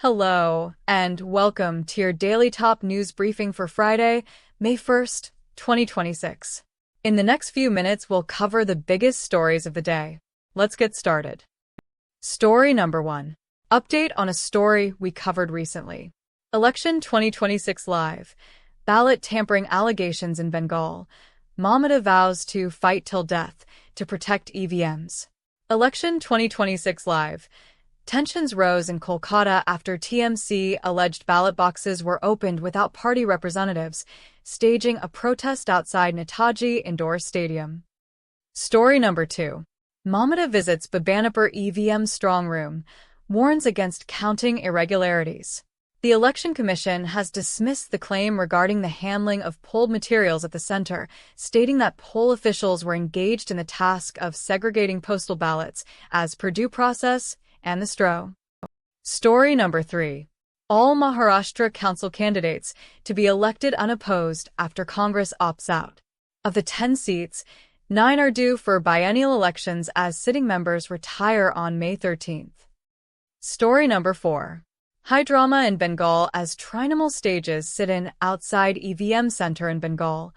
Hello, and welcome to your daily top news briefing for Friday, May 1st, 2026. In the next few minutes, we'll cover the biggest stories of the day. Let's get started. Story number 1. Update on a story we covered recently. Election 2026 Live. Ballot tampering allegations in Bengal. Mamata vows to fight till death to protect EVMs. Election 2026 Live. Tensions rose in Kolkata after TMC alleged ballot boxes were opened without party representatives, staging a protest outside Netaji Indoor Stadium. Story number 2. Mamata visits Bhabanipur EVM strong room, warns against counting irregularities. The Election Commission has dismissed the claim regarding the handling of polled materials at the center, stating that poll officials were engaged in the task of segregating postal ballots as per due process and the STRO. Story number 3. All Maharashtra council candidates to be elected unopposed after Congress opts out. Of the 10 seats, 9 are due for biennial elections as sitting members retire on May 13th. Story number 4. High drama in Bengal as Trinamool stages sit-in outside EVM center in Bengal,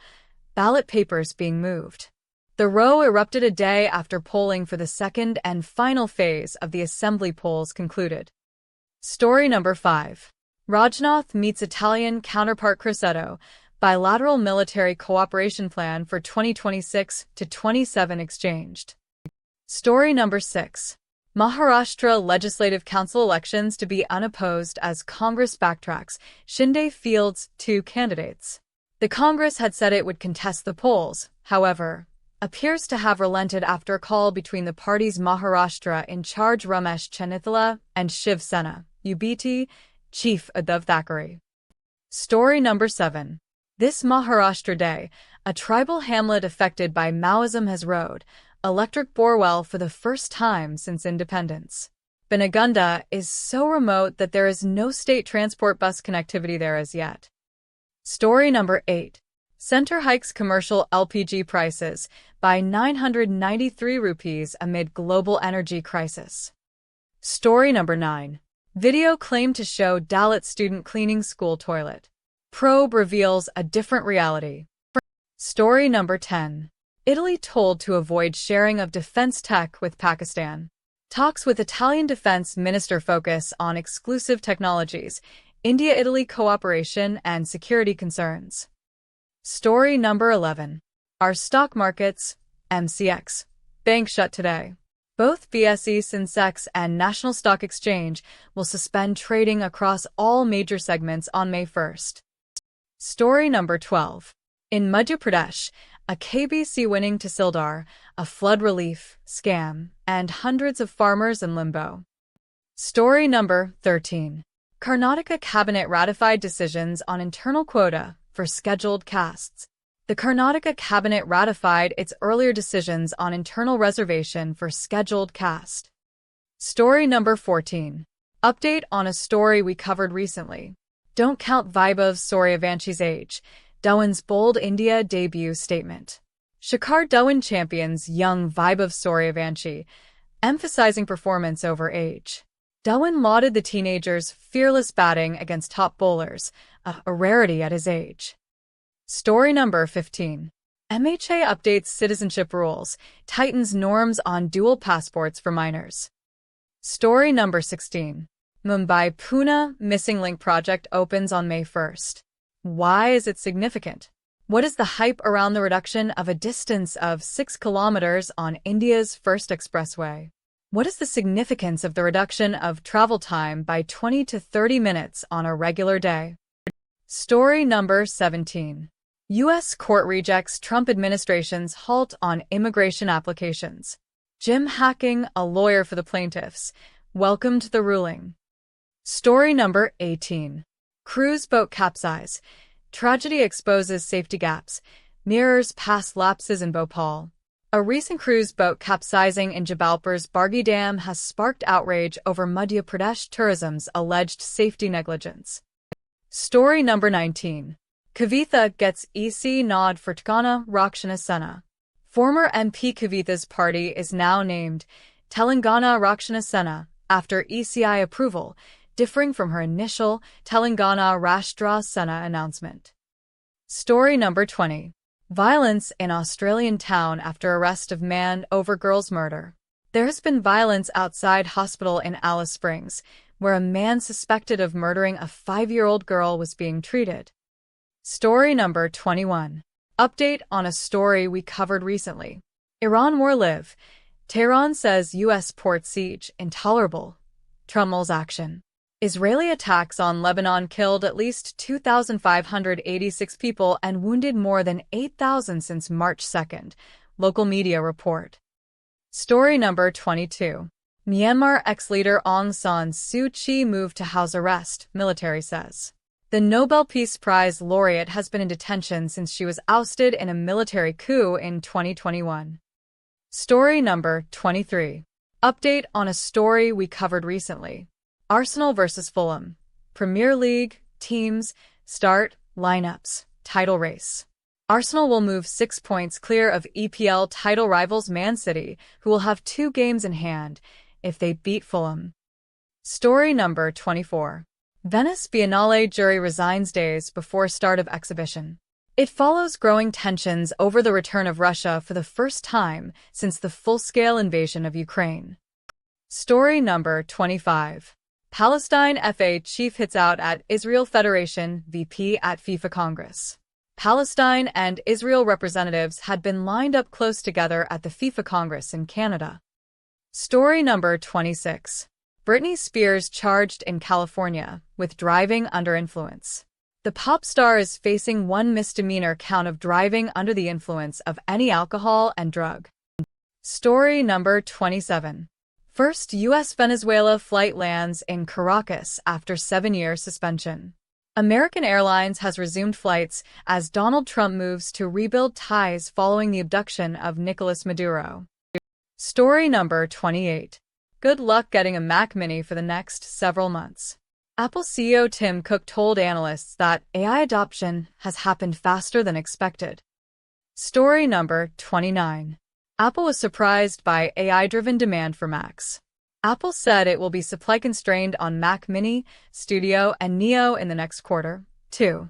ballot papers being moved. The row erupted a day after polling for the second and final phase of the assembly polls concluded. Story number 5. Rajnath meets Italian counterpart Crosetto, bilateral military cooperation plan for 2026 to 27 exchanged. Story number 6. Maharashtra Legislative Council elections to be unopposed as Congress backtracks, Shinde fields 2 candidates. The Congress had said it would contest the polls, however, appears to have relented after a call between the party's Maharashtra in charge Ramesh Chennithala and Shiv Sena, UBT, chief Uddhav Thackeray. Story number 7. This Maharashtra day, a tribal hamlet affected by Maoism has rode electric borewell for the first time since independence. Banagunda is so remote that there is no state transport bus connectivity there as yet. Story number 8. Center hikes commercial LPG prices by 993 rupees amid global energy crisis. Story number 9. Video claimed to show Dalit student cleaning school toilet. Probe reveals a different reality. Story number 10. Italy told to avoid sharing of defense tech with Pakistan. Talks with Italian defense minister focus on exclusive technologies, India-Italy cooperation and security concerns. Story number 11. Our stock markets, MCX, bank shut today. Both BSE Sensex and National Stock Exchange will suspend trading across all major segments on May 1st. Story number 12. In Madhya Pradesh, a KBC winning Tahsildar, a flood relief scam, and hundreds of farmers in limbo. Story number 13. Karnataka Cabinet ratified decisions on internal quota for scheduled castes. The Karnataka Cabinet ratified its earlier decisions on internal reservation for scheduled caste. Story number 14. Update on a story we covered recently. Don't count Vaibhav Sooryavanchi's age. Dhawan's bold India debut statement. Shikhar Dhawan champions young Vaibhav Sooryavanchi, emphasizing performance over age. Dhawan lauded the teenager's fearless batting against top bowlers, a rarity at his age. Story number 15. MHA updates citizenship rules, tightens norms on dual passports for minors. Story number 16. Mumbai-Pune Missing Link project opens on May 1st. Why is it significant? What is the hype around the reduction of a distance of 6 kilometers on India's first expressway? What is the significance of the reduction of travel time by 20 to 30 minutes on a regular day? Story number 17. U.S. court rejects Trump administration's halt on immigration applications. Jim Hacking, a lawyer for the plaintiffs, welcomed the ruling. Story number 18. Cruise boat capsize. Tragedy exposes safety gaps. Mirrors past lapses in Bhopal. A recent cruise boat capsizing in Jabalpur's Bargi Dam has sparked outrage over Madhya Pradesh tourism's alleged safety negligence. Story number 19. Kavitha gets EC nod for Telangana Rakshana Sena. Former MP Kavitha's party is now named Telangana Rakshana Sena after ECI approval, differing from her initial Telangana Rashtra Sena announcement. Story number 20. Violence in Australian town after arrest of man over girl's murder. There has been violence outside hospital in Alice Springs, where a man suspected of murdering a 5-year-old girl was being treated. Story number 21. Update on a story we covered recently. Iran war live. Tehran says U.S. port siege intolerable. Trump's action. Israeli attacks on Lebanon killed at least 2,586 people and wounded more than 8,000 since March 2nd, local media report. Story number 22. Myanmar ex-leader Aung San Suu Kyi moved to house arrest, military says. The Nobel Peace Prize laureate has been in detention since she was ousted in a military coup in 2021. Story number 23. Update on a story we covered recently. Arsenal vs Fulham. Premier League, teams, start, lineups, title race. Arsenal will move 6 points clear of EPL title rivals Man City, who will have 2 games in hand if they beat Fulham. Story number 24. Venice Biennale jury resigns days before start of exhibition. It follows growing tensions over the return of Russia for the first time since the full-scale invasion of Ukraine. Story number 25. Palestine FA chief hits out at Israel Federation VP at FIFA Congress. Palestine and Israel representatives had been lined up close together at the FIFA Congress in Canada. Story number 26. Britney Spears charged in California with driving under influence. The pop star is facing 1 misdemeanor count of driving under the influence of any alcohol and drug. Story number 27. First U.S.-Venezuela flight lands in Caracas after 7-year suspension. American Airlines has resumed flights as Donald Trump moves to rebuild ties following the abduction of Nicolas Maduro. Story number 28. Good luck getting a Mac Mini for the next several months. Apple CEO Tim Cook told analysts that AI adoption has happened faster than expected. Story number 29. Apple was surprised by AI-driven demand for Macs. Apple said it will be supply-constrained on Mac Mini, Studio, and Neo in the next quarter, too.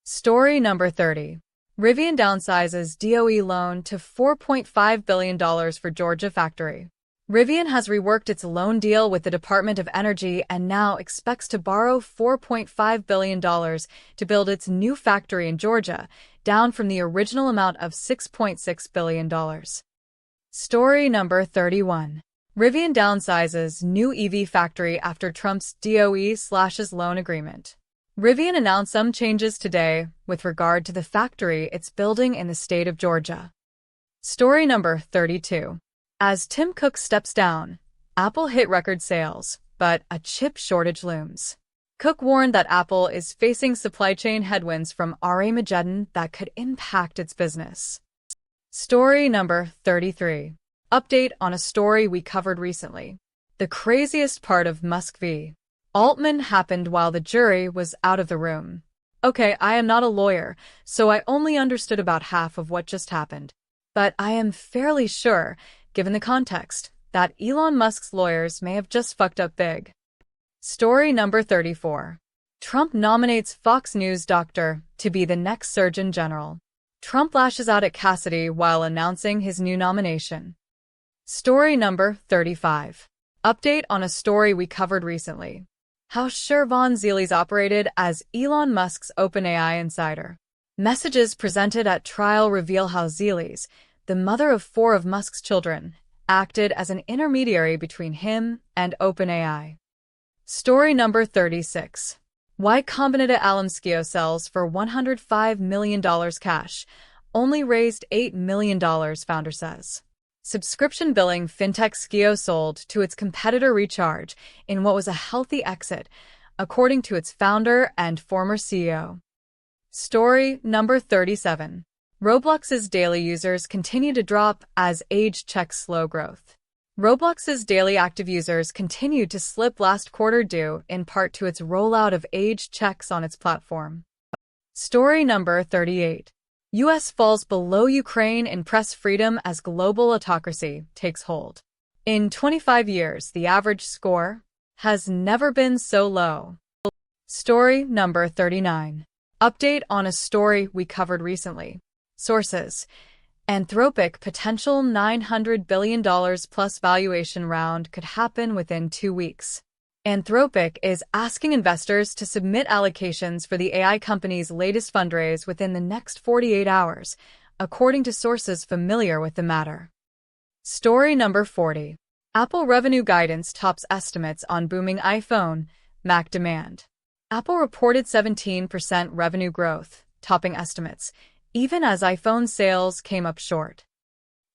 Story number 30. Rivian downsizes DOE loan to $4.5 billion for Georgia factory. Rivian has reworked its loan deal with the Department of Energy and now expects to borrow $4.5 billion to build its new factory in Georgia, down from the original amount of $6.6 billion. Story number 31. Rivian downsizes new EV factory after Trump's DOE slashes loan agreement. Rivian announced some changes today with regard to the factory it's building in the state of Georgia. Story number 32. As Tim Cook steps down, Apple hit record sales, but a chip shortage looms. Cook warned that Apple is facing supply chain headwinds from Armageddon that could impact its business. Story number 33. Update on a story we covered recently. The craziest part of Musk v. Altman happened while the jury was out of the room. Okay, I am not a lawyer, so I only understood about half of what just happened. But I am fairly sure, given the context, that Elon Musk's lawyers may have just fucked up big. Story number 34. Trump nominates Fox News doctor to be the next Surgeon General. Trump lashes out at Cassidy while announcing his new nomination. Story number 35. Update on a story we covered recently. How Shirvan Zilis operated as Elon Musk's OpenAI insider. Messages presented at trial reveal how Zilis, the mother of 4 of Musk's children, acted as an intermediary between him and OpenAI. Story number 36. Y Combinator Alamskio sells for $105 million cash, only raised $8 million, founder says. Subscription billing fintech Skio sold to its competitor Recharge in what was a healthy exit, according to its founder and former CEO. Story number 37. Roblox's daily users continue to drop as age checks slow growth. Roblox's daily active users continued to slip last quarter due in part to its rollout of age checks on its platform. Story number 38. U.S. falls below Ukraine in press freedom as global autocracy takes hold. In 25 years, the average score has never been so low. Story number 39. Update on a story we covered recently. Sources: Anthropic potential $900 billion plus valuation round could happen within 2 weeks. Anthropic is asking investors to submit allocations for the AI company's latest fundraise within the next 48 hours, according to sources familiar with the matter. Story number 40. Apple revenue guidance tops estimates on booming iPhone, Mac demand. Apple reported 17% revenue growth, topping estimates, even as iPhone sales came up short.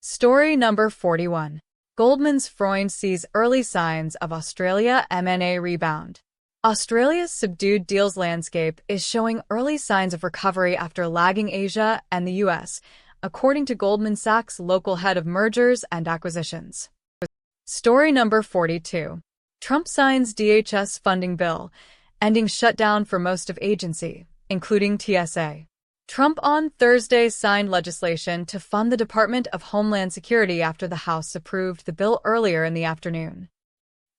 Story number 41. Goldman's Freund sees early signs of Australia M&A rebound. Australia's subdued deals landscape is showing early signs of recovery after lagging Asia and the US, according to Goldman Sachs' local head of mergers and acquisitions. Story number 42. Trump signs DHS funding bill, ending shutdown for most of agency, including TSA. Trump on Thursday signed legislation to fund the Department of Homeland Security after the House approved the bill earlier in the afternoon.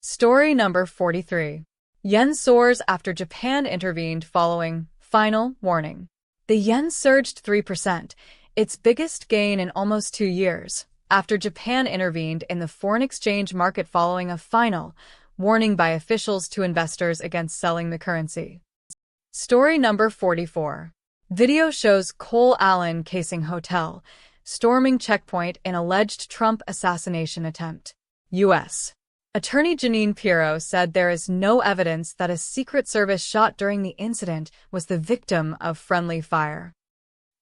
Story number 43. Yen soars after Japan intervened following final warning. The yen surged 3%, its biggest gain in almost 2 years, after Japan intervened in the foreign exchange market following a final warning by officials to investors against selling the currency. Story number 44. Video shows Cole Allen casing hotel, storming checkpoint in alleged Trump assassination attempt. U.S. Attorney Jeanine Pirro said there is no evidence that a Secret Service shot during the incident was the victim of friendly fire.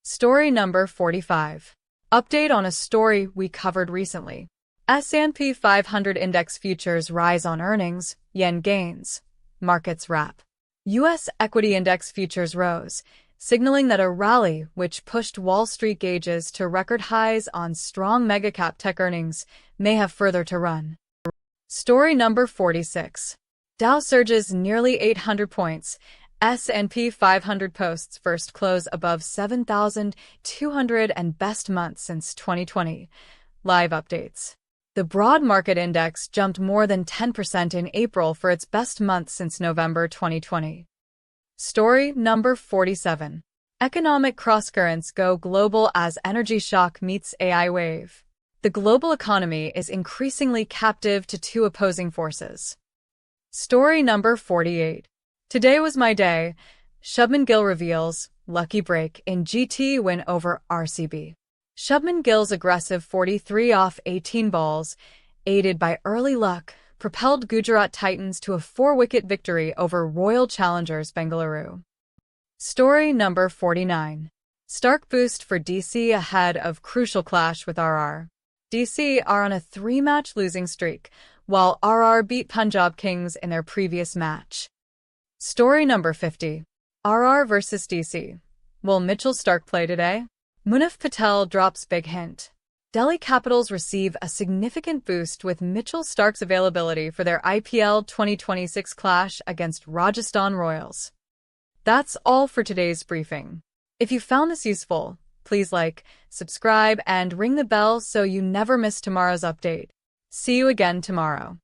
Story number 45. Update on a story we covered recently. S&P 500 index futures rise on earnings, yen gains. Markets wrap. U.S. equity index futures rose, signaling that a rally which pushed Wall Street gauges to record highs on strong megacap tech earnings may have further to run. Story number 46. Dow surges nearly 800 points. S&P 500 posts first close above 7,200 and best month since 2020. Live updates. The broad market index jumped more than 10% in April for its best month since November 2020. Story number 47. Economic crosscurrents go global as energy shock meets AI wave. The global economy is increasingly captive to two opposing forces. Story number 48. Today was my day. Shubman Gill reveals lucky break in GT win over RCB. Shubman Gill's aggressive 43 off 18 balls, aided by early luck, propelled Gujarat Titans to a 4-wicket victory over Royal Challengers Bengaluru. Story number 49. Stark boost for DC ahead of crucial clash with RR. DC are on a 3-match losing streak, while RR beat Punjab Kings in their previous match. Story number 50. RR versus DC. Will Mitchell Stark play today? Munaf Patel drops big hint. Delhi Capitals receive a significant boost with Mitchell Stark's availability for their IPL 2026 clash against Rajasthan Royals. That's all for today's briefing. If you found this useful, please like, subscribe, and ring the bell so you never miss tomorrow's update. See you again tomorrow.